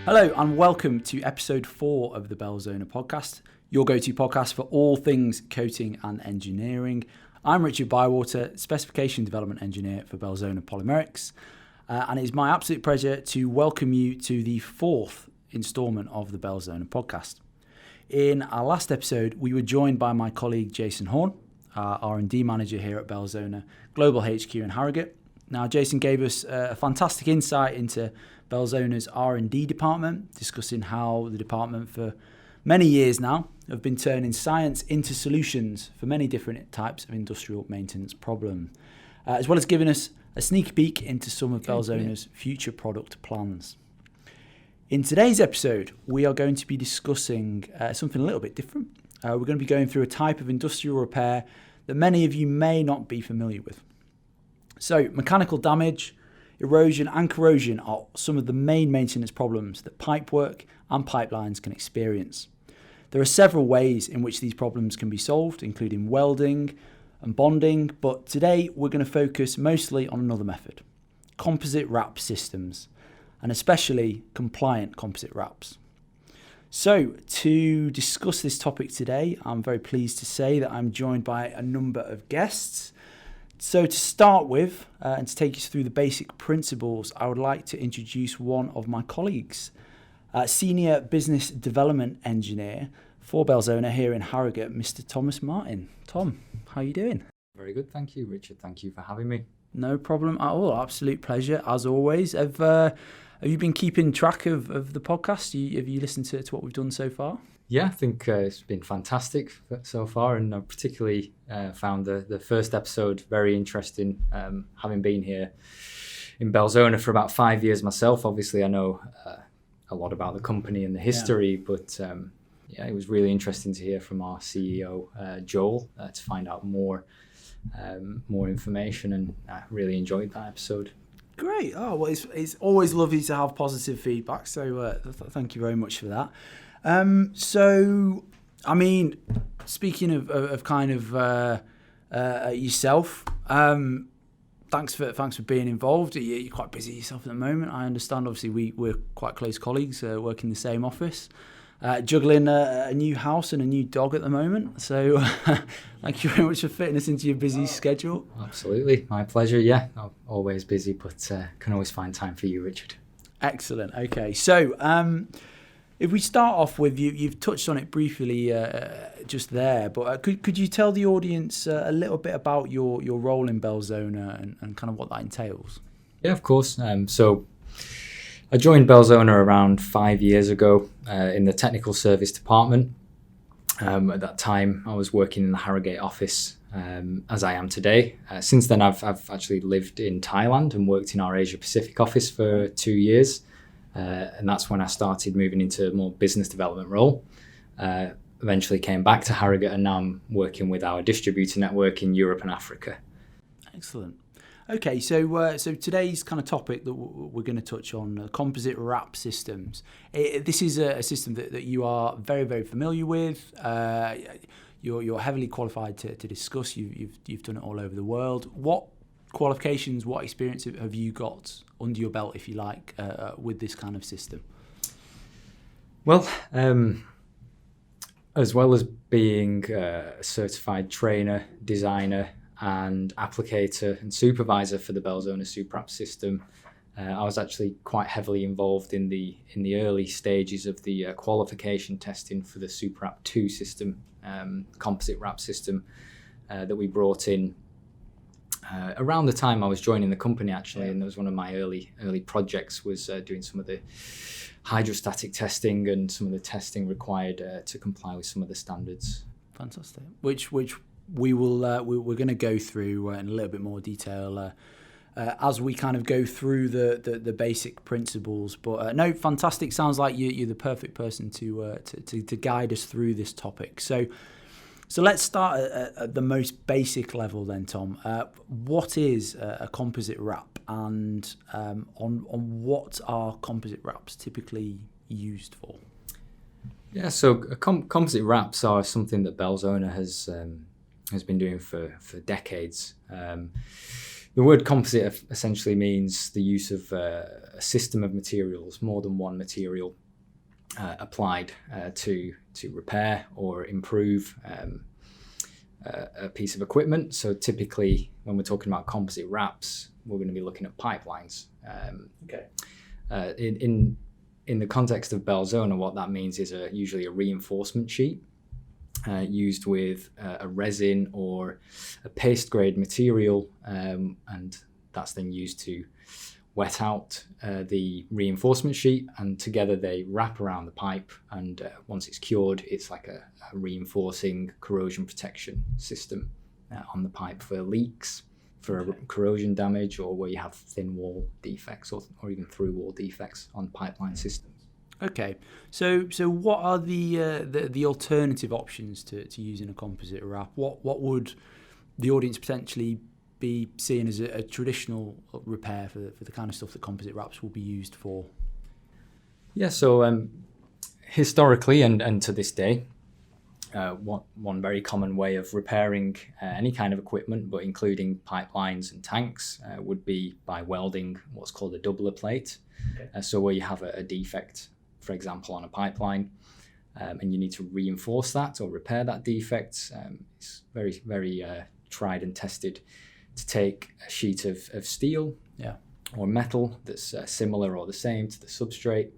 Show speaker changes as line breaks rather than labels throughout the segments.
Hello and welcome to episode 4 of the Belzona podcast, your go-to podcast for all things coating and engineering. I'm Richard Bywater, Specification Development Engineer for Belzona Polymerics, and it is my absolute pleasure to welcome you to the 4th instalment of the Belzona podcast. In our last episode, we were joined by my colleague Jason Horn, our R&D manager here at Belzona Global HQ in Harrogate. Now, Jason gave us a fantastic insight into Belzona's R&D department, discussing how the department for many years now have been turning science into solutions for many different types of industrial maintenance problems, as well as giving us a sneak peek into some of Belzona's future product plans. In today's episode, we are going to be discussing something a little bit different. We're going to be going through a type of industrial repair that many of you may not be familiar with. So, mechanical damage, erosion and corrosion are some of the main maintenance problems that pipework and pipelines can experience. There are several ways in which these problems can be solved, including welding and bonding, but today we're going to focus mostly on another method, composite wrap systems, and especially compliant composite wraps. So, to discuss this topic today, I'm very pleased to say that I'm joined by a number of guests. So to start with, and to take us through the basic principles, I would like to introduce one of my colleagues, Senior Business Development Engineer for Belzona here in Harrogate, Mr. Thomas Martin. Tom, how are you doing?
Very good, thank you, Richard. Thank you for having me.
No problem at all. Absolute pleasure, as always. Have you been keeping track of the podcast? Have you listened to what we've done so far?
Yeah, I think it's been fantastic so far, and I particularly found the first episode very interesting. Having been here in Belzona for about 5 years myself, obviously I know a lot about the company and the history, but it was really interesting to hear from our CEO, Joel, to find out more information, and I really enjoyed that episode.
Great. Oh, well, it's always lovely to have positive feedback, so thank you very much for that. So, I mean, speaking of kind of yourself, thanks for being involved. You're quite busy yourself at the moment. I understand. Obviously, we're quite close colleagues, work in the same office, juggling a new house and a new dog at the moment. So, thank you very much for fitting us into your busy schedule.
Absolutely, my pleasure. Yeah, I'm always busy, but can always find time for you, Richard.
Excellent. Okay, so. If we start off with you've touched on it briefly just there, but could you tell the audience a little bit about your role in Belzona and kind of what that entails?
Yeah, of course. So I joined Belzona around 5 years ago in the technical service department. At that time, I was working in the Harrogate office as I am today. Since then, I've actually lived in Thailand and worked in our Asia Pacific office for 2 years. And that's when I started moving into a more business development role. Eventually came back to Harrogate, and now I'm working with our distributor network in Europe and Africa.
Excellent. Okay, so today's kind of topic that we're going to touch on, composite wrap systems. This is a system that you are very, very familiar with. You're heavily qualified to discuss. You've done it all over the world. What qualifications, what experience have you got under your belt, if you like, with this kind of system?
Well, as well as being a certified trainer, designer, and applicator and supervisor for the Belzona SuperWrap system, I was actually quite heavily involved in the early stages of the qualification testing for the SuperWrap 2 system, composite wrap system that we brought in around the time I was joining the company, actually. And that was one of my early projects, was doing some of the hydrostatic testing and some of the testing required to comply with some of the standards.
Fantastic. Which we will we're going to go through in a little bit more detail as we kind of go through the basic principles. But no, fantastic. Sounds like you're the perfect person to guide us through this topic. So let's start at the most basic level then, Tom. What is a composite wrap, and on what are composite wraps typically used for?
Yeah, so composite wraps are something that Belzona has been doing for decades. The word composite essentially means the use of a system of materials, more than one material applied to repair or improve a piece of equipment. So typically, when we're talking about composite wraps, we're going to be looking at pipelines. In the context of Belzona, what that means is usually a reinforcement sheet used with a resin or a paste grade material, and that's then used to wet out the reinforcement sheet, and together they wrap around the pipe, and once it's cured, it's like a reinforcing corrosion protection system on the pipe for leaks, for corrosion damage, or where you have thin wall defects or even through wall defects on pipeline systems.
Okay, so what are the alternative options to using a composite wrap? What would the audience potentially be seeing as a traditional repair for the kind of stuff that composite wraps will be used for?
Yeah, so historically and to this day, one very common way of repairing any kind of equipment, but including pipelines and tanks, would be by welding what's called a doubler plate. So where you have a defect, for example, on a pipeline, and you need to reinforce that or repair that defect. It's very, very tried and tested to take a sheet of steel or metal that's similar or the same to the substrate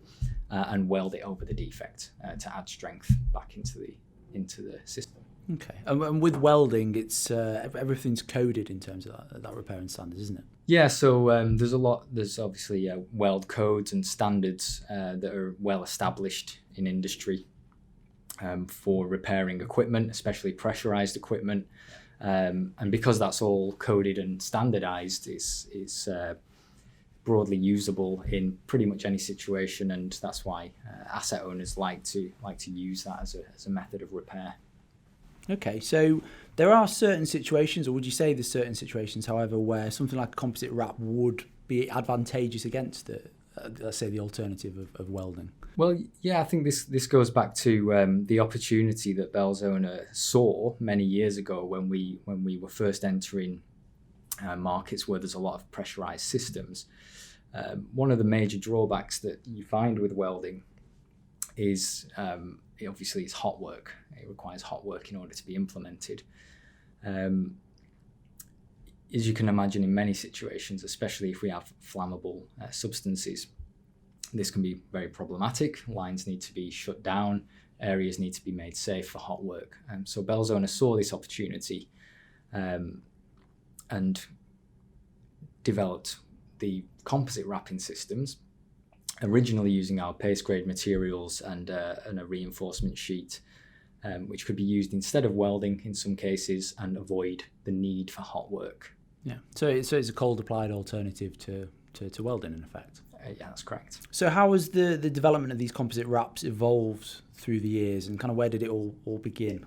and weld it over the defect to add strength back into the system.
Okay, and with welding, it's everything's coded in terms of that repairing standards, isn't it? Yeah,
so there's obviously weld codes and standards that are well established in industry for repairing equipment, especially pressurized equipment. And because that's all coded and standardized, it's broadly usable in pretty much any situation, and that's why asset owners like to use that as a method of repair.
Okay, so there are certain situations, or would you say there's certain situations, however, where something like a composite wrap would be advantageous against let's say, the alternative of welding?
Well, yeah, I think this goes back to the opportunity that Belzona saw many years ago when we were first entering markets where there's a lot of pressurized systems. One of the major drawbacks that you find with welding is obviously it's hot work. It requires hot work in order to be implemented. As you can imagine, in many situations, especially if we have flammable substances, this can be very problematic. Lines need to be shut down. Areas need to be made safe for hot work. So Belzona saw this opportunity and developed the composite wrapping systems, originally using our paste grade materials and a reinforcement sheet, which could be used instead of welding in some cases and avoid the need for hot work.
Yeah, so it's a cold applied alternative to welding in effect.
Yeah, that's correct.
So how has the development of these composite wraps evolved through the years, and kind of where did it all begin?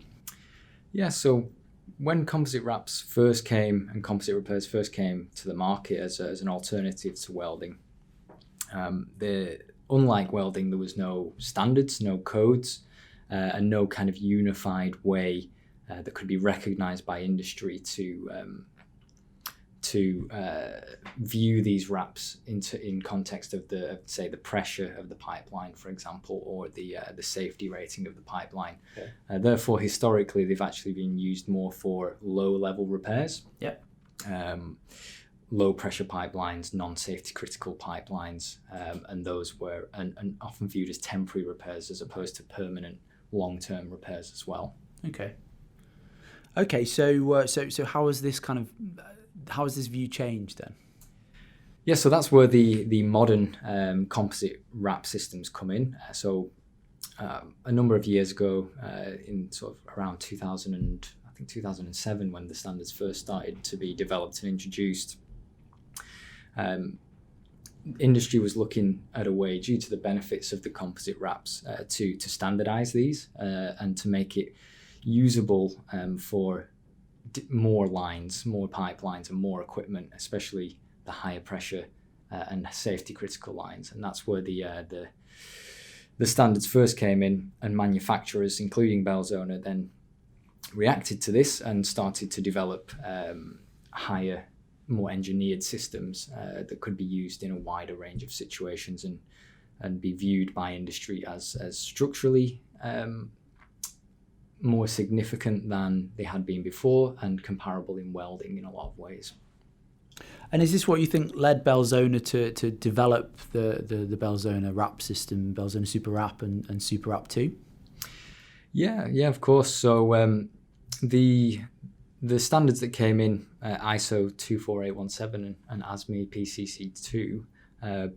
Yeah, so when composite wraps first came and composite repairs first came to the market as an alternative to welding, unlike welding, there was no standards, no codes, and no kind of unified way that could be recognized by industry to view these wraps in context of the pressure of the pipeline, for example, or the safety rating of the pipeline. Okay. Therefore, historically, they've actually been used more for low-level repairs.
Yep.
Low-pressure pipelines, non-safety critical pipelines, and those were and often viewed as temporary repairs as opposed to permanent, long-term repairs as well.
Okay. So how has this view changed then?
Yeah, so that's where the modern composite wrap systems come in. So a number of years ago, in sort of around 2007, when the standards first started to be developed and introduced, industry was looking at a way, due to the benefits of the composite wraps, to standardize these and to make it usable for more lines, more pipelines, and more equipment, especially the higher pressure and safety critical lines. And that's where the standards first came in, and manufacturers, including Belzona, then reacted to this and started to develop higher, more engineered systems that could be used in a wider range of situations and be viewed by industry as structurally more significant than they had been before and comparable in welding in a lot of ways.
And is this what you think led Belzona to develop the Belzona wrap system, Belzona Super Wrap and Super Wrap 2?
Yeah, of course. So the standards that came in, ISO 24817 and ASME PCC2,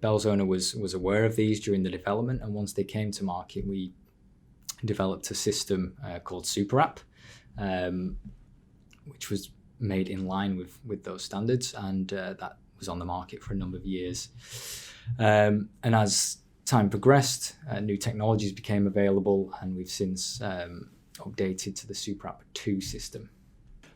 Belzona was aware of these during the development, and once they came to market, we developed a system called Super Wrap, which was made in line with those standards, and that was on the market for a number of years. And as time progressed, new technologies became available, and we've since updated to the Super Wrap 2 system.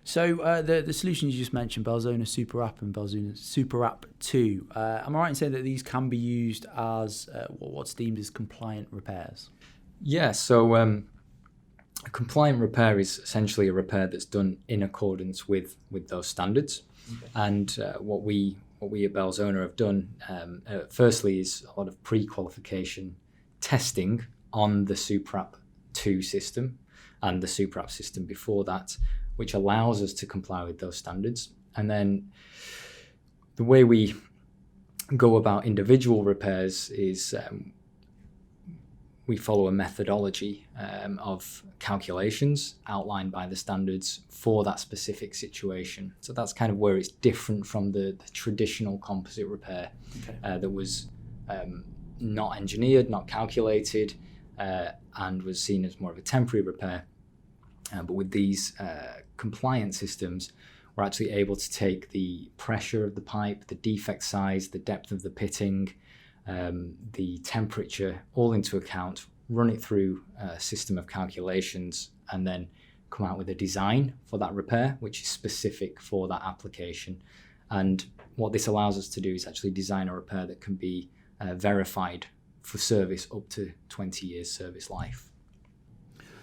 So the solutions you just mentioned, Belzona Super Wrap and Belzona Super Wrap 2, am I right in saying that these can be used as what's deemed as compliant repairs?
Yeah, so a compliant repair is essentially a repair that's done in accordance with those standards. Okay. And what we at Belzona have done, firstly, is a lot of pre-qualification testing on the Super Wrap 2 system and the Super Wrap system before that, which allows us to comply with those standards. And then the way we go about individual repairs is we follow a methodology of calculations outlined by the standards for that specific situation. So that's kind of where it's different from the traditional composite repair. Okay. That was not engineered, not calculated, and was seen as more of a temporary repair. But with these compliant systems, we're actually able to take the pressure of the pipe, the defect size, the depth of the pitting, the temperature, all into account, run it through a system of calculations, and then come out with a design for that repair, which is specific for that application. And what this allows us to do is actually design a repair that can be verified for service up to 20 years service life.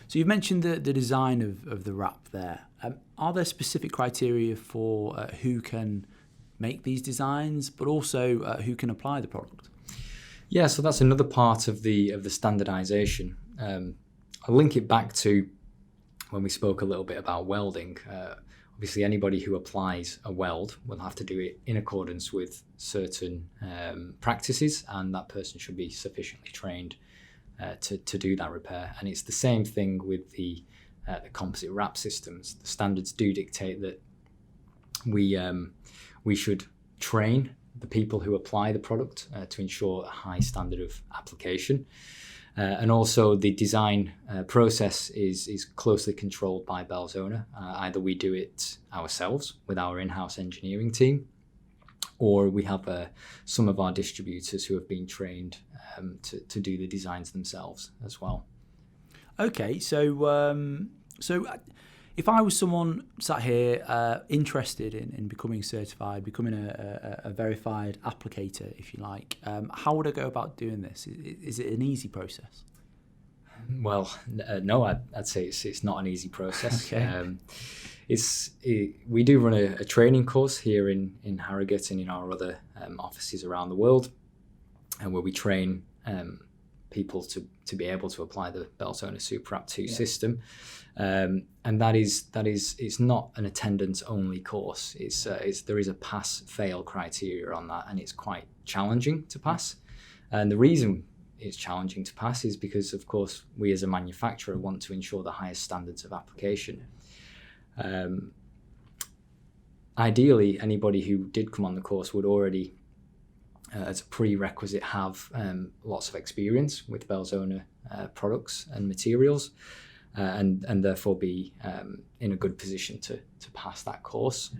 So you've mentioned the design of the wrap there. Are there specific criteria for who can make these designs, but also who can apply the product?
Yeah, so that's another part of the standardization. I'll link it back to when we spoke a little bit about welding. Obviously, anybody who applies a weld will have to do it in accordance with certain practices, and that person should be sufficiently trained to do that repair. And it's the same thing with the composite wrap systems. The standards do dictate that we should train the people who apply the product to ensure a high standard of application. And also the design process is closely controlled by Belzona. Either we do it ourselves with our in-house engineering team, or we have some of our distributors who have been trained to do the designs themselves as well. Okay,
so if I was someone sat here interested in becoming certified, becoming a verified applicator, if you like, how would I go about doing this? Is it an easy process?
Well, no, I'd say it's not an easy process.
Okay.
We do run a training course here in Harrogate and in our other offices around the world, and where we train people to be able to apply the Belzona Super Wrap 2 system. And that is it's not an attendance only course. There is a pass-fail criteria on that, and it's quite challenging to pass. And the reason it's challenging to pass is because, of course, we as a manufacturer want to ensure the highest standards of application. Ideally, anybody who did come on the course would already, as a prerequisite, have lots of experience with Belzona products and materials, and therefore be in a good position to pass that course,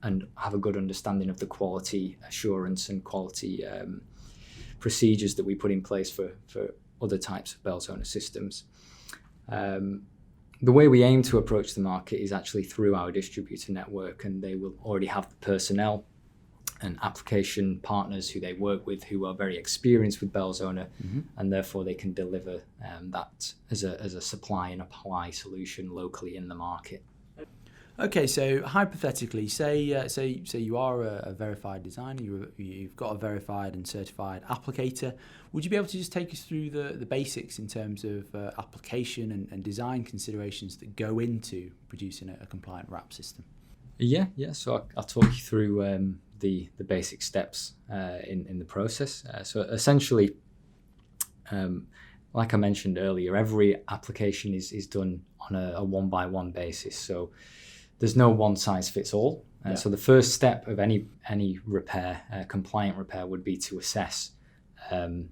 and have a good understanding of the quality assurance and quality procedures that we put in place for other types of Belzona systems. The way we aim to approach the market is actually through our distributor network, and they will already have the personnel and application partners who they work with who are very experienced with Belzona, and therefore they can deliver that as a supply and apply solution locally in the market.
Okay, so hypothetically, say you are a verified designer, you've got a verified and certified applicator. Would you be able to just take us through the basics in terms of application and design considerations that go into producing a compliant wrap system?
Yeah. So I'll talk you through the basic steps in the process. So essentially, like I mentioned earlier, every application is done on a one-by-one basis. So there's no one size fits all. So the first step of any repair, compliant repair, would be to assess the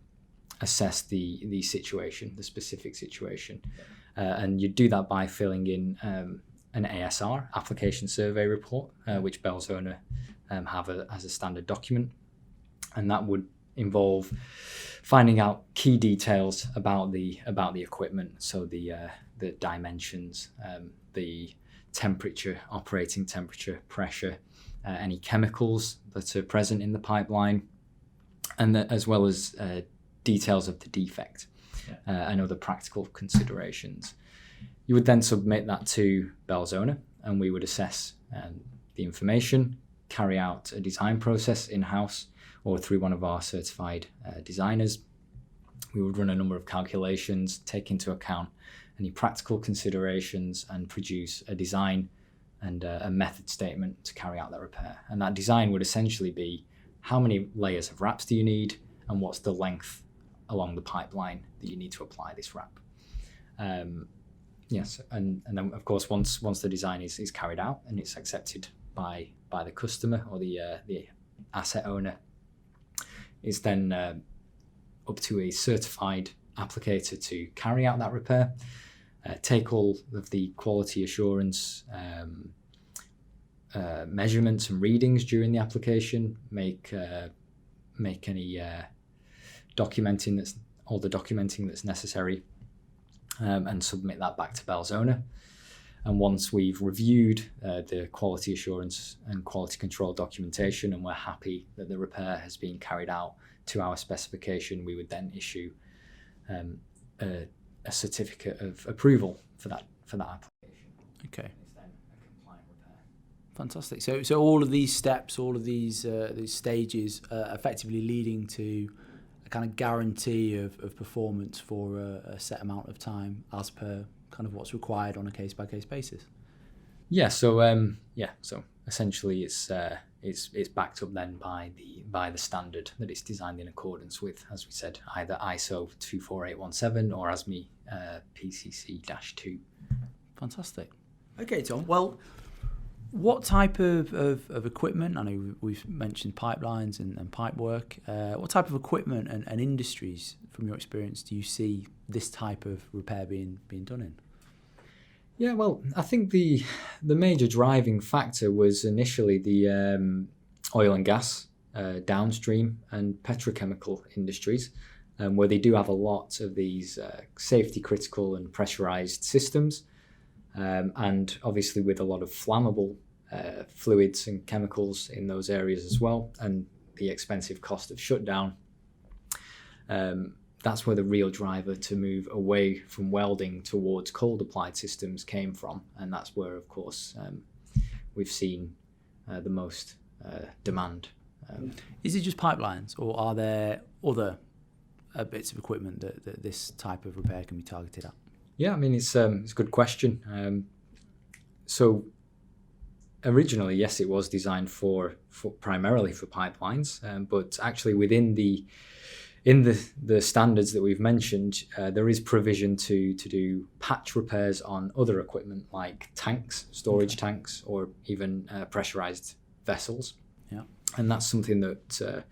situation, the specific situation, and you do that by filling in an ASR, application survey report, which Belzona have as a standard document, and that would involve finding out key details about the equipment, so the dimensions, the temperature, operating temperature, pressure, any chemicals that are present in the pipeline, and as well as details of the defect and other practical considerations. You would then submit that to Belzona, and we would assess the information, carry out a design process in-house or through one of our certified designers. We would run a number of calculations, take into account any practical considerations, and produce a design and a method statement to carry out that repair. And that design would essentially be how many layers of wraps do you need, and what's the length along the pipeline that you need to apply this wrap. Yes, and then of course once the design is carried out and it's accepted by the customer or the asset owner, it's then up to a certified applicator to carry out that repair, take all of the quality assurance measurements and readings during the application, make any documenting that's necessary, and submit that back to Belzona. And once we've reviewed the quality assurance and quality control documentation and we're happy that the repair has been carried out to our specification, we would then issue a certificate of approval for that application.
Okay.
It's then a compliant repair.
Fantastic. So all of these steps, all of these stages, effectively leading to a kind of guarantee of performance for a set amount of time, as per kind of what's required on a case-by-case basis.
Yeah. So So essentially, it's backed up then by the standard that it's designed in accordance with, as we said, either ISO 24817 or ASME PCC-2.
Fantastic. Okay, Tom. Well, what type of equipment, I know we've mentioned pipelines and pipe work, what type of equipment and industries, from your experience, do you see this type of repair being done in?
Yeah, well, I think the major driving factor was initially the oil and gas, downstream and petrochemical industries, where they do have a lot of these safety critical and pressurized systems, and obviously with a lot of flammable fluids and chemicals in those areas as well, and the expensive cost of shutdown. That's where the real driver to move away from welding towards cold applied systems came from, and that's where, of course, we've seen the most demand.
Is it just pipelines, or are there other bits of equipment that this type of repair can be targeted at?
Yeah, I mean, it's a good question. So originally, yes, it was designed for primarily for pipelines, but actually within the standards that we've mentioned, there is provision to do patch repairs on other equipment like tanks, storage tanks, or even pressurized vessels.
Yeah,
and that's something that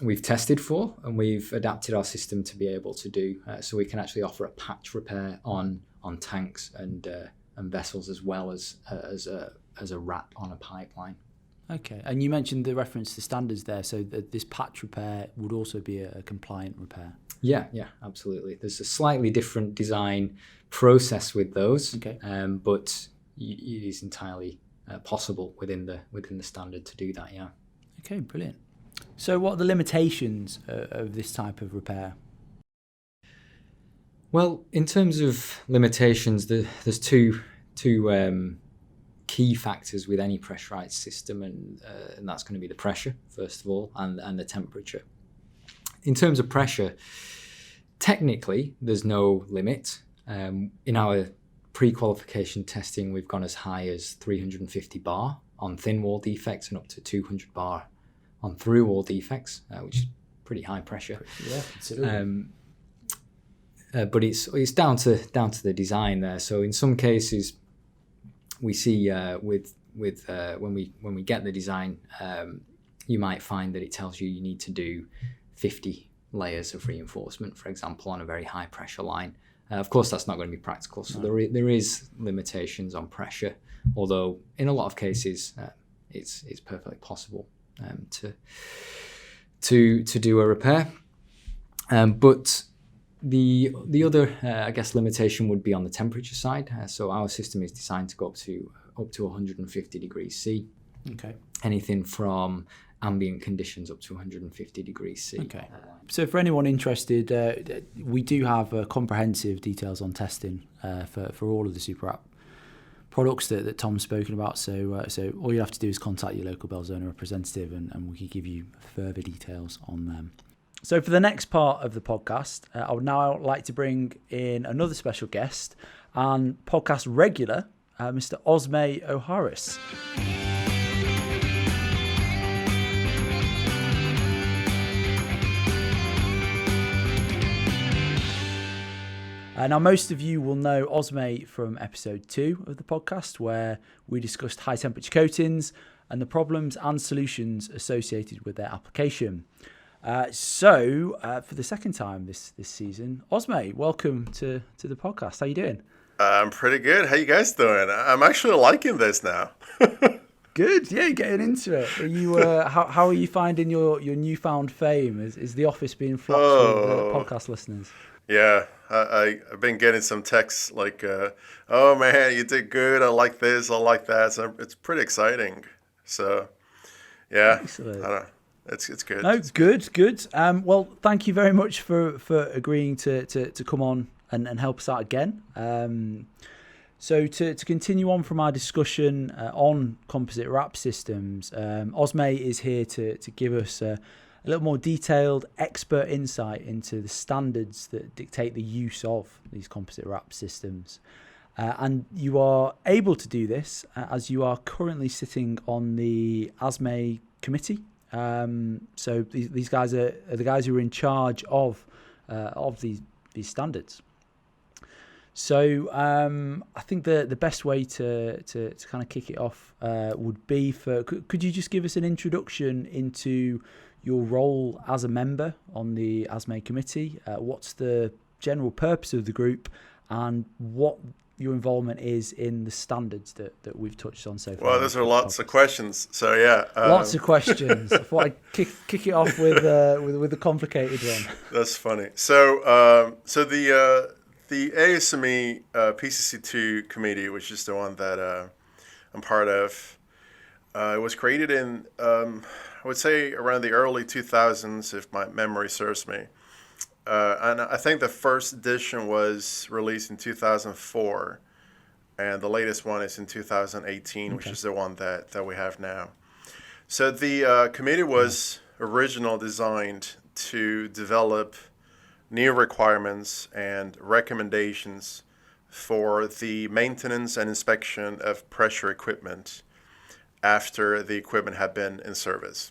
we've tested for, and we've adapted our system to be able to do. So we can actually offer a patch repair on tanks and vessels, as well as a wrap on a pipeline.
Okay, and you mentioned the reference to standards there, so this patch repair would also be a compliant repair? Yeah,
absolutely. There's a slightly different design process with those,
okay.
But it is entirely possible within the standard to do that, yeah.
Okay, brilliant. So what are the limitations of this type of repair?
Well, in terms of limitations, there's two key factors with any pressurized system, and that's going to be the pressure, first of all, and the temperature. In terms of pressure, technically, there's no limit. In our pre-qualification testing, we've gone as high as 350 bar on thin wall defects and up to 200 bar on through wall defects, which is pretty high pressure.
Yeah, considerable.
But it's down to the design there. So in some cases, we see when we get the design, you might find that it tells you need to do 50 layers of reinforcement, for example, on a very high pressure line. Of course, that's not going to be practical. So there is limitations on pressure, although in a lot of cases, it's perfectly possible to do a repair. But the other, I guess, limitation would be on the temperature side. So our system is designed to go up to 150 degrees C.
Okay.
Anything from ambient conditions up to 150 degrees C.
Okay. So for anyone interested, we do have comprehensive details on testing for all of the Super App products that Tom's spoken about. So all you have to do is contact your local Belzona representative, and we can give you further details on them. So for the next part of the podcast, I would now like to bring in another special guest and podcast regular, Mr. Osmay O'Harris. Now, most of you will know Osmay from episode 2 of the podcast, where we discussed high temperature coatings and the problems and solutions associated with their application. So for the second time this season, Osmay, welcome to the podcast. How you doing?
I'm pretty good. How you guys doing? I'm actually liking this now.
Good. Yeah, you're getting into it. Are you? How are you finding your newfound fame? Is the office being flocked with podcast listeners?
Yeah, I've been getting some texts like, "Oh man, you did good. I like this. I like that." So it's pretty exciting. So, yeah,
Excellent.
I don't know. It's good.
No, good. Well, thank you very much for agreeing to come on and help us out again. So to continue on from our discussion on composite wrap systems, Osmay is here to give us a little more detailed expert insight into the standards that dictate the use of these composite wrap systems. And you are able to do this as you are currently sitting on the ASME committee. So these guys are the guys who are in charge of these standards. So I think the best way to kind of kick it off would be could you just give us an introduction into your role as a member on the ASME committee? What's the general purpose of the group, and what your involvement is in the standards that we've touched on so far?
Well, those are lots of questions. So yeah,
lots of questions. I thought I'd kick it off with the complicated one.
That's funny. So the ASME PCC2 committee, which is the one that I'm part of, it was created in I would say around the early 2000s, if my memory serves me. And I think the first edition was released in 2004, and the latest one is in 2018, which is the one that we have now. So the committee was originally designed to develop new requirements and recommendations for the maintenance and inspection of pressure equipment after the equipment had been in service.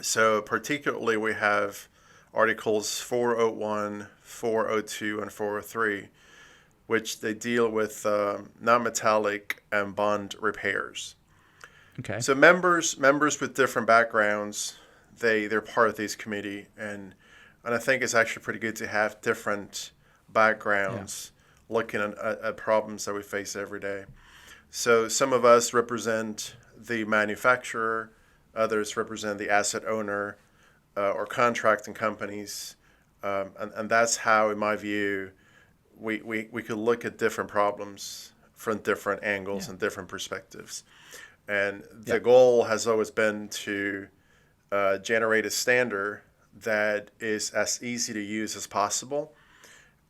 So particularly we have Articles 401, 402, and 403, which they deal with non-metallic and bond repairs.
Okay.
So members with different backgrounds, they're part of this committee, and I think it's actually pretty good to have different backgrounds looking at problems that we face every day. So some of us represent the manufacturer, others represent the asset owner, or contracting companies, and that's how, in my view, we could look at different problems from different angles and different perspectives. And the goal has always been to generate a standard that is as easy to use as possible,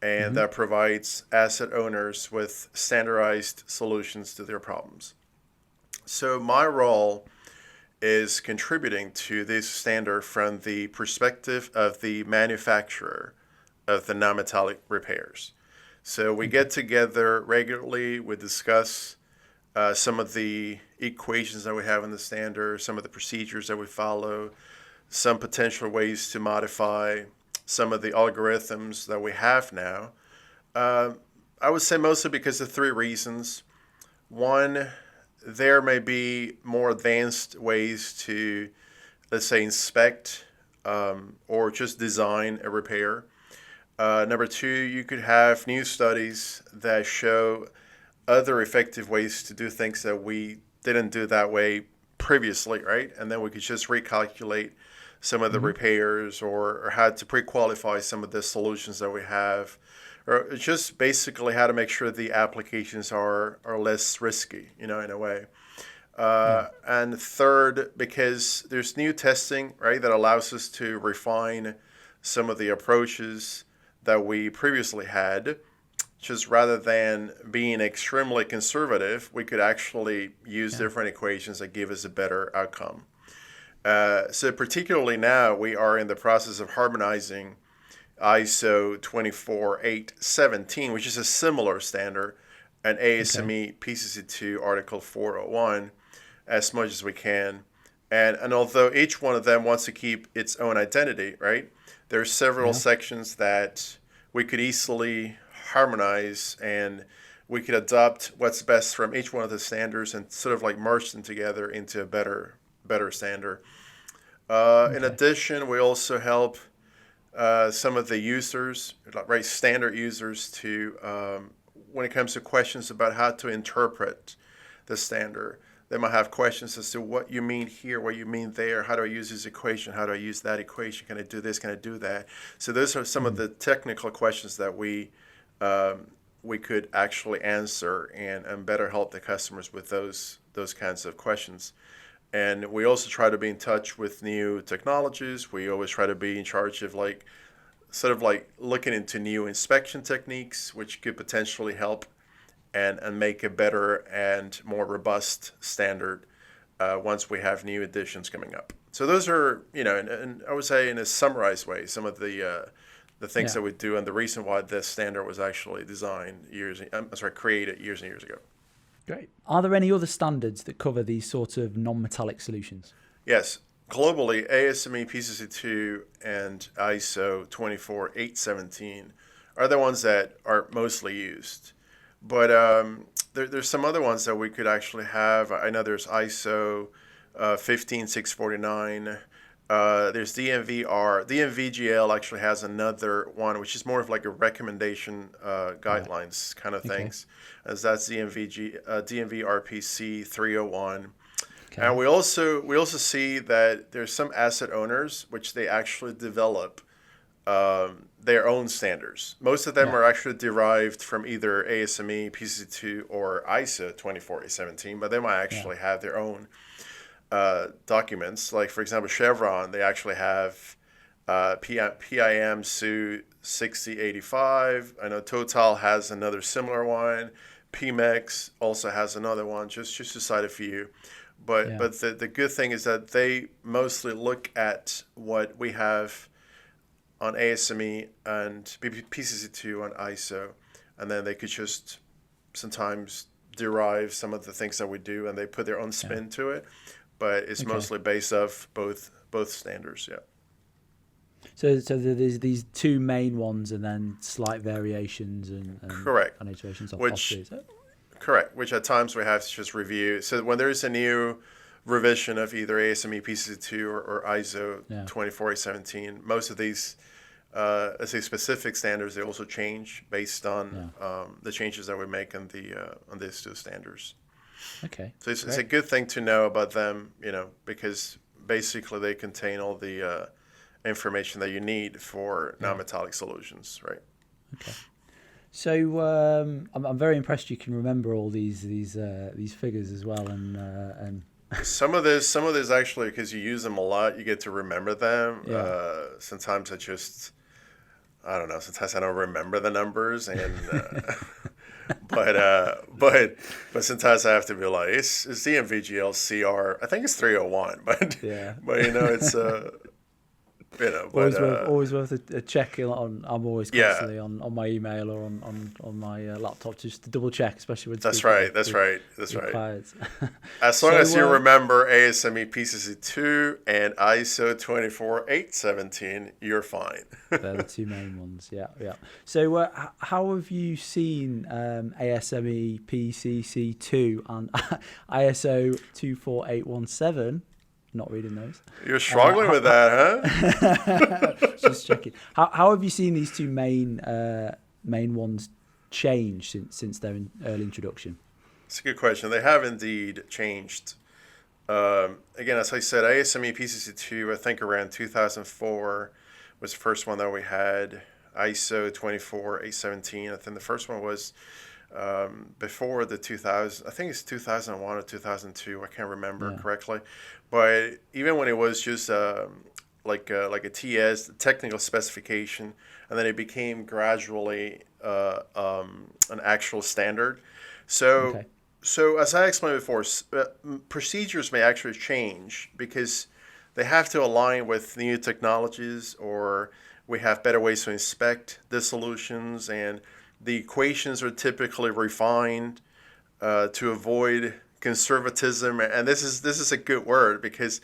and that provides asset owners with standardized solutions to their problems. So my role is contributing to this standard from the perspective of the manufacturer of the non-metallic repairs. So we get together regularly, we discuss some of the equations that we have in the standard, some of the procedures that we follow, some potential ways to modify some of the algorithms that we have now. I would say mostly because of three reasons. One, there may be more advanced ways to, let's say, inspect or just design a repair. Number two, you could have new studies that show other effective ways to do things that we didn't do that way previously, right? And then we could just recalculate some of the repairs or how to pre-qualify some of the solutions that we have, or just basically how to make sure the applications are less risky, in a way. And third, because there's new testing, right, that allows us to refine some of the approaches that we previously had. Just rather than being extremely conservative, we could actually use different equations that give us a better outcome. So particularly now, we are in the process of harmonizing ISO 24817, which is a similar standard, and ASME PCC2 Article 401, as much as we can. And although each one of them wants to keep its own identity, right, there are several sections that we could easily harmonize, and we could adopt what's best from each one of the standards and sort of like merge them together into a better standard. In addition, we also help some of the users, right, standard users, to when it comes to questions about how to interpret the standard. They might have questions as to what you mean here, what you mean there, how do I use this equation, how do I use that equation, can I do this, can I do that? So those are some of the technical questions that we could actually answer and better help the customers with those kinds of questions. And we also try to be in touch with new technologies. We always try to be in charge of sort of looking into new inspection techniques, which could potentially help and make a better and more robust standard once we have new additions coming up. So those are, and I would say in a summarized way, some of the things that we do and the reason why this standard was actually created years and years ago.
Great. Are there any other standards that cover these sort of non-metallic solutions?
Yes. Globally, ASME PCC2 and ISO 24817 are the ones that are mostly used. But there's some other ones that we could actually have. I know there's ISO 15649. There's DNVR. DNVGL actually has another one, which is more of like a recommendation guidelines kind of things, as that's DNVRPC 301. Okay. And we also see that there's some asset owners which they actually develop their own standards. Most of them are actually derived from either ASME, PCC2, or ISO 24817, but they might actually have their own documents. Like, for example, Chevron, they actually have PIM SU 6085. I know Total has another similar one. Pemex also has another one, just to cite a few. But the good thing is that they mostly look at what we have on ASME and PCC2 on ISO, and then they could just sometimes derive some of the things that we do, and they put their own spin to it. But it's mostly based off both standards. Yeah.
So there's these two main ones, and then slight variations and
correct
and iterations of
correct. Which at times we have to just review. So when there's a new revision of either ASME PCC2 or ISO 24817, most of these let's say specific standards, they also change based on the changes that we make on these two standards.
Okay.
So it's a good thing to know about them, because basically they contain all the information that you need for non-metallic solutions, right?
Okay. So I'm very impressed you can remember all these figures as well, and
some of this actually, because you use them a lot, you get to remember them. Sometimes I don't know. Sometimes I don't remember the numbers, and but sometimes I have to be like, it's the NVGL CR. I think it's 301, but
Yeah.
but it's
Always worth a check on. I'm always
yeah.
constantly on my email or on my laptop just to double check, especially when
That's
speaking
right.
with-
That's
with-
right. That's
with
right.
clients.
As long
So,
as you remember ASME PCC2 and ISO 24817, you're fine.
They're the two main ones. Yeah, yeah. So how have you seen ASME PCC2 and ISO 24817? Not reading those.
You're struggling with that, huh?
Just checking. How have you seen these two main ones change since their early introduction?
It's a good question. They have indeed changed. Again, as I said, ASME PCC2, I think around 2004 was the first one that we had. ISO 24817. I think the first one was before the 2000. I think it's 2001 or 2002. I can't remember correctly. But even when it was just like a TS, technical specification, and then it became gradually an actual standard. So as I explained before, procedures may actually change because they have to align with new technologies, or we have better ways to inspect the solutions, and the equations are typically refined to avoid conservatism. And this is a good word because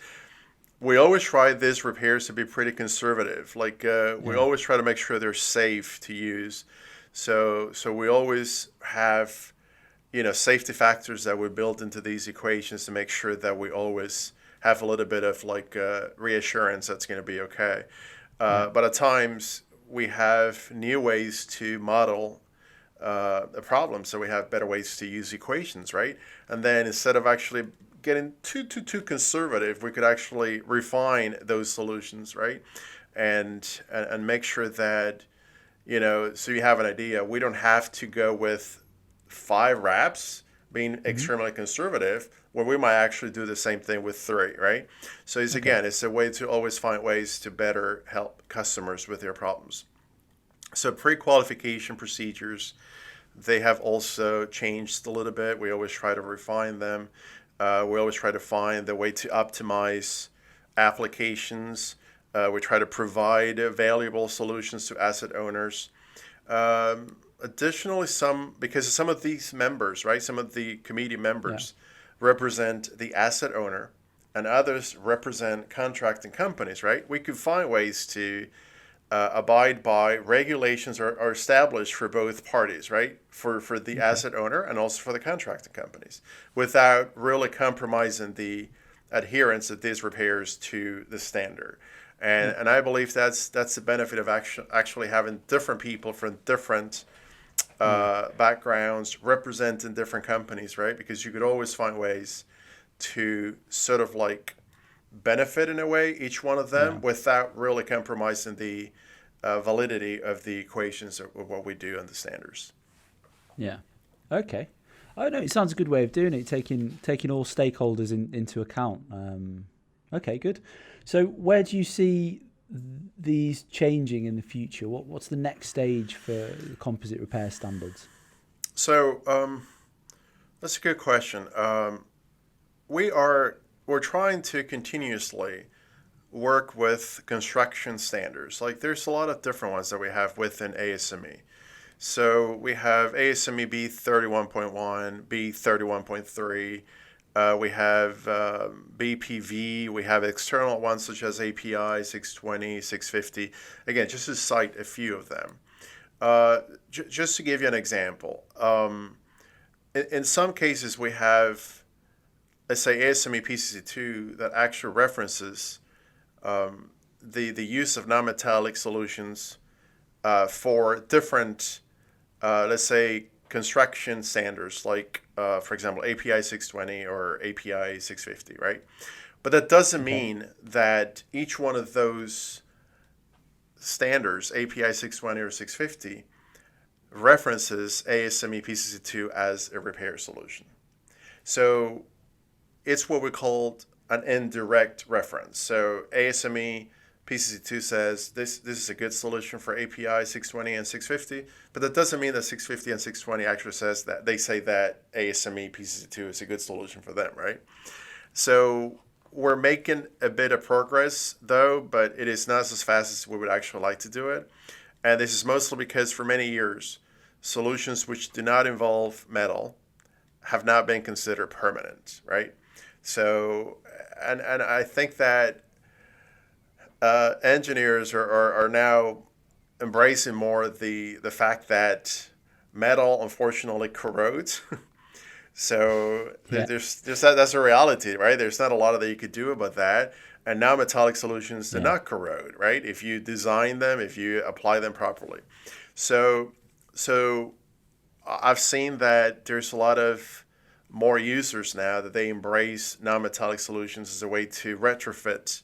we always try these repairs to be pretty conservative. We always try to make sure they're safe to use. So we always have safety factors that we build into these equations to make sure that we always have a little bit of reassurance that's going to be okay. But at times we have new ways to model a problem, so we have better ways to use equations, right? And then instead of actually getting too conservative, we could actually refine those solutions, right? And make sure that so you have an idea. We don't have to go with 5 wraps being extremely conservative, where we might actually do the same thing with 3, right? So it's a way to always find ways to better help customers with their problems. So pre-qualification procedures, they have also changed a little bit. We always try to refine them. We always try to find the way to optimize applications. We try to provide valuable solutions to asset owners. Additionally, because some of these members, right, some of the committee members represent the asset owner, and others represent contracting companies, right? We could find ways to abide by regulations are established for both parties, right? For the asset owner and also for the contracting companies, without really compromising the adherence of these repairs to the standard. And I believe that's the benefit of actually having different people from different backgrounds representing different companies, right? Because you could always find ways to sort of benefit in a way each one of them without really compromising the validity of the equations of what we do and the standards.
Yeah. Okay. Oh no, it sounds a good way of doing it, taking all stakeholders into account. Okay, good. So where do you see these changing in the future? What's the next stage for composite repair standards?
So that's a good question. We're trying to continuously work with construction standards. There's a lot of different ones that we have within ASME. So we have ASME B31.1, B31.3. We have BPV. We have external ones such as API 620, 650. Again, just to cite a few of them. Just to give you an example, in some cases we have, let's say, ASME PCC2 that actually references the use of non-metallic solutions for different, let's say, construction standards, for example, API 620 or API 650, right? But that doesn't mean that each one of those standards, API 620 or 650, references ASME PCC2 as a repair solution. So it's what we call an indirect reference. So ASME PCC2 says this is a good solution for API 620 and 650, but that doesn't mean that 650 and 620 actually says that they say that ASME PCC2 is a good solution for them, right? So we're making a bit of progress though, but it is not as fast as we would actually like to do it. And this is mostly because for many years, solutions which do not involve metal have not been considered permanent, right? So, and I think that engineers are now embracing more the fact that metal unfortunately corrodes. So there's that's a reality, right? There's not a lot that you could do about that. And now metallic solutions do not corrode, right? If you design them, if you apply them properly. So I've seen that there's a lot of more users now that they embrace non-metallic solutions as a way to retrofit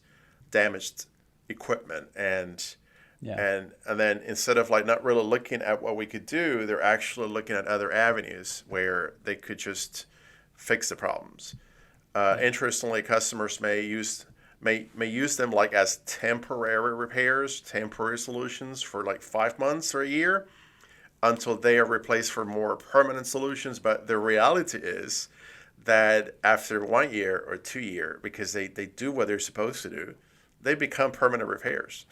damaged equipment and then instead of like not really looking at what we could do, they're actually looking at other avenues where they could just fix the problems. Interestingly, customers may use them like as temporary repairs, temporary solutions for like 5 months or a year until they are replaced for more permanent solutions. But the reality is that after 1 year or 2 years, because they do what they're supposed to do, they become permanent repairs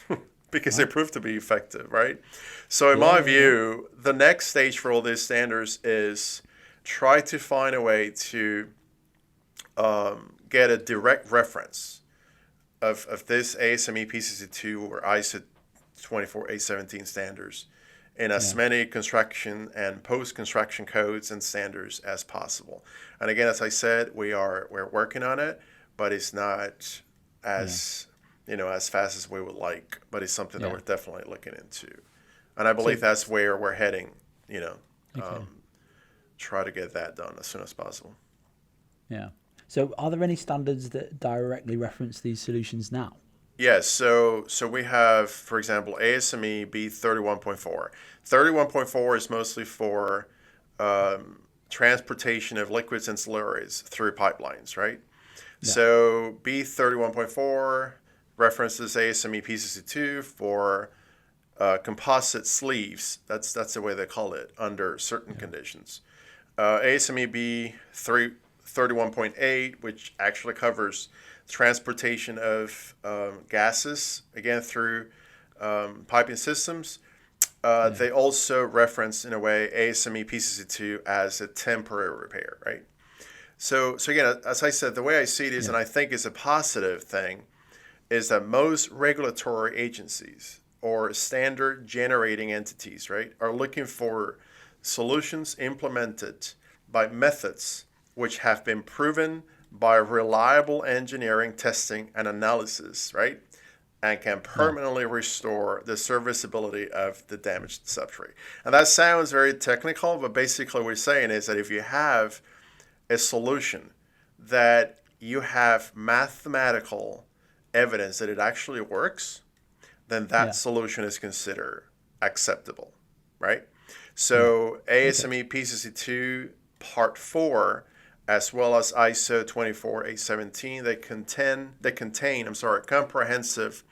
because they prove to be effective, right? So in my view, the next stage for all these standards is try to find a way to get a direct reference of this ASME PCC2 or ISO 24817 standards in as many construction and post-construction codes and standards as possible. And again, as I said, we're working on it, but it's not as as fast as we would like. But it's something that we're definitely looking into, and I believe that's where we're heading. Try to get that done as soon as possible.
Yeah. So are there any standards that directly reference these solutions now?
Yes, so we have, for example, ASME B31.4. 31.4 is mostly for transportation of liquids and slurries through pipelines, right? Yeah. So B31.4 references ASME PCC2 for composite sleeves. That's the way they call it under certain conditions. ASME B31.8, which actually covers transportation of gases, again, through piping systems. They also reference, in a way, ASME PCC2 as a temporary repair, right? So again, as I said, the way I see it is, and I think is a positive thing, is that most regulatory agencies or standard generating entities, right, are looking for solutions implemented by methods which have been proven by reliable engineering, testing, and analysis, right? And can permanently restore the serviceability of the damaged substrate. And that sounds very technical, but basically what we're saying is that if you have a solution that you have mathematical evidence that it actually works, then that solution is considered acceptable, right? So ASME PCC2 Part 4, as well as ISO 24817, they contain comprehensive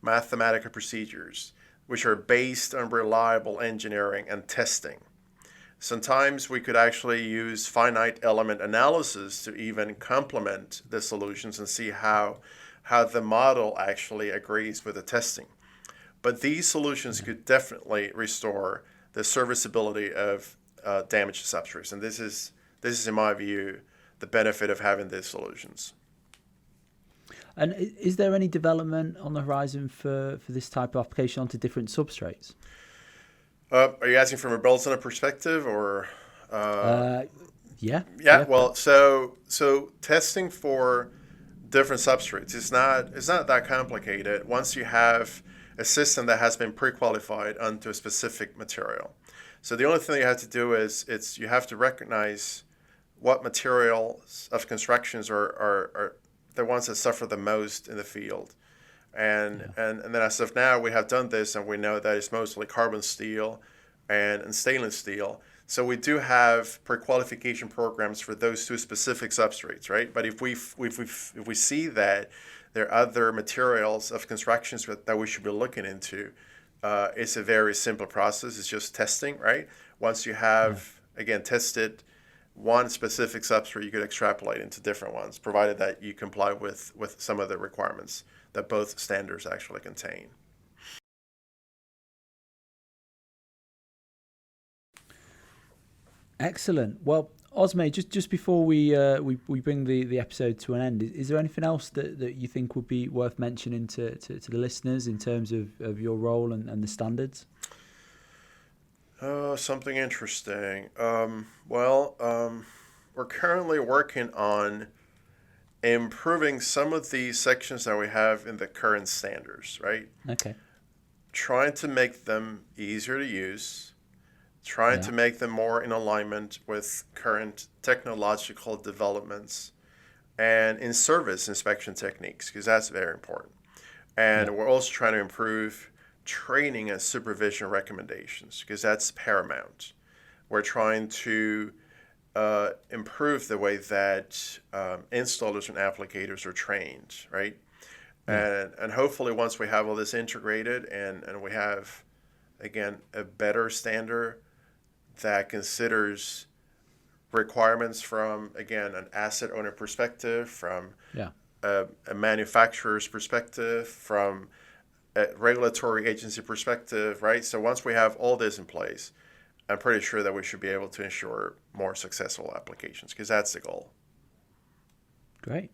mathematical procedures which are based on reliable engineering and testing. Sometimes we could actually use finite element analysis to even complement the solutions and see how the model actually agrees with the testing. But these solutions could definitely restore the serviceability of damaged substrates, and this is in my view the benefit of having these solutions.
And is there any development on the horizon for this type of application onto different substrates?
Are you asking from a Belzona perspective, or?
Yeah.
Well, so testing for different substrates is not that complicated once you have a system that has been pre-qualified onto a specific material. So the only thing you have to do is you have to recognize what materials of constructions are the ones that suffer the most in the field. And then as of now, we have done this, and we know that it's mostly carbon steel and stainless steel. So we do have pre-qualification programs for those two specific substrates, right? But if we see that there are other materials of constructions that we should be looking into, it's a very simple process. It's just testing, right? Once you have, again, tested one specific substrate, you could extrapolate into different ones, provided that you comply with some of the requirements that both standards actually contain.
Excellent. Well, Osmay, just before we bring the episode to an end, is there anything else that you think would be worth mentioning to the listeners in terms of your role and the standards?
Something interesting. We're currently working on improving some of the sections that we have in the current standards, right?
Okay.
Trying to make them easier to use, trying to make them more in alignment with current technological developments and in service inspection techniques, because that's very important. And we're also trying to improve training and supervision recommendations, because that's paramount. We're trying to improve the way that installers and applicators are trained, right? And hopefully once we have all this integrated and we have, again, a better standard that considers requirements from, again, an asset owner perspective, from a manufacturer's perspective, from a regulatory agency perspective, right? So once we have all this in place, I'm pretty sure that we should be able to ensure more successful applications, because that's the goal.
Great.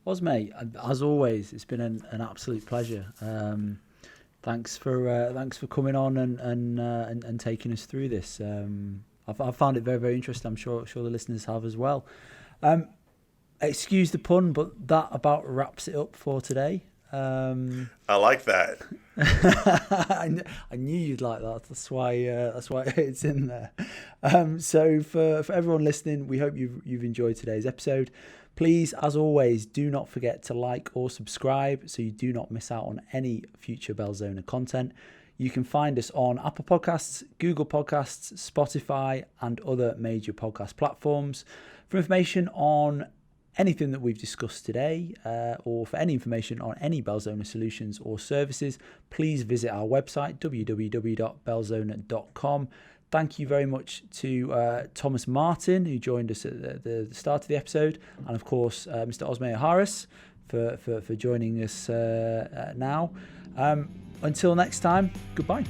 Osmay, as always, it's been an absolute pleasure. Thanks for coming on and taking us through this. I've found it very, very interesting. I'm sure the listeners have as well. Excuse the pun, but that about wraps it up for today.
I like that.
I knew you'd like that. That's why it's in there. So for everyone listening, we hope you've enjoyed today's episode. Please, as always, do not forget to like or subscribe so you do not miss out on any future Belzona content. You can find us on Apple Podcasts, Google Podcasts, Spotify, and other major podcast platforms. For information on anything that we've discussed today, or for any information on any Belzona solutions or services, please visit our website, www.belzona.com. Thank you very much to Thomas Martin, who joined us at the start of the episode, and of course Mr. Osmay Harris for joining us now. Until next time, goodbye.